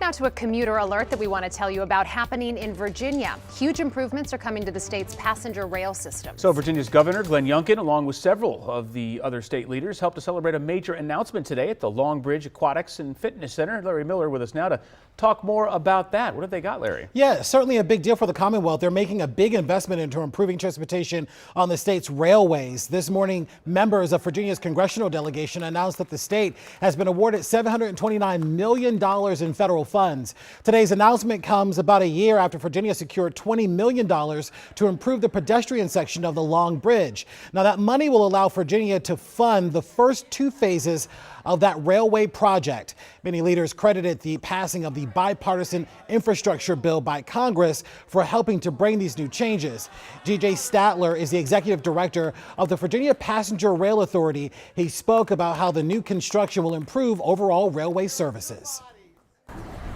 Now to a commuter alert that we want to tell you about happening in Virginia. Huge improvements are coming to the state's passenger rail system. So Virginia's Governor Glenn Youngkin, along with several of the other state leaders, helped to celebrate a major announcement today at the Long Bridge Aquatics and Fitness Center. Larry Miller with us now to talk more about that. What have they got, Larry? Yeah, certainly a big deal for the Commonwealth. They're making a big investment into improving transportation on the state's railways. This morning, members of Virginia's congressional delegation announced that the state has been awarded $729 million in federal funds. Today's announcement comes about a year after Virginia secured $20 million to improve the pedestrian section of the Long Bridge. Now, that money will allow Virginia to fund the first two phases of that railway project. Many leaders credited the passing of the bipartisan infrastructure bill by Congress for helping to bring these new changes. G.J. Statler is the executive director of the Virginia Passenger Rail Authority. He spoke about how the new construction will improve overall railway services.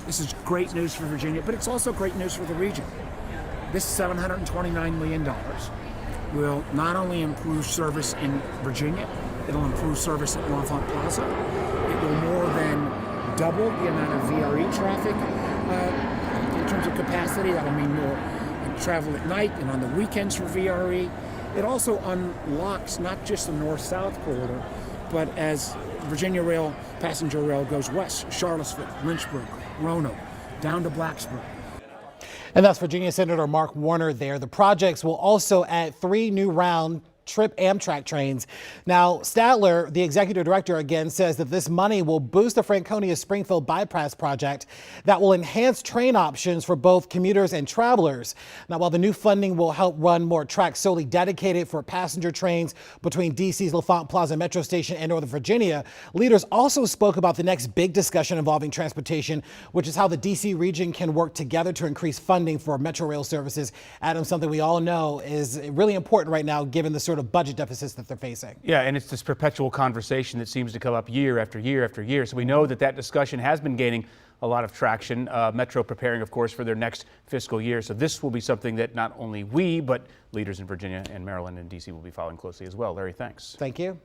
This is great news for Virginia, but it's also great news for the region. This $729 million will not only improve service in Virginia, it'll improve service at L'Enfant Plaza. It will more than double the amount of VRE traffic in terms of capacity. That'll mean more travel at night and on the weekends for VRE. It also unlocks not just the north-south corridor, but as Virginia Rail, passenger rail goes west, Charlottesville, Lynchburg, Roanoke, down to Blacksburg. And that's Virginia Senator Mark Warner there. The projects will also add 3 new round-trip Amtrak trains. Now, Statler, the executive director, again says that this money will boost the Franconia-Springfield bypass project that will enhance train options for both commuters and travelers. Now, while the new funding will help run more tracks solely dedicated for passenger trains between D.C.'s L'Enfant Plaza Metro Station and Northern Virginia, leaders also spoke about the next big discussion involving transportation, which is how the D.C. region can work together to increase funding for Metro rail services. Adam, something we all know is really important right now given the sort of budget deficits that they're facing. Yeah, and it's this perpetual conversation that seems to come up year after year after year. So we know that that discussion has been gaining a lot of traction. Metro preparing, of course, for their next fiscal year. So this will be something that not only we, but leaders in Virginia and Maryland and D.C. will be following closely as well. Larry, thanks. Thank you.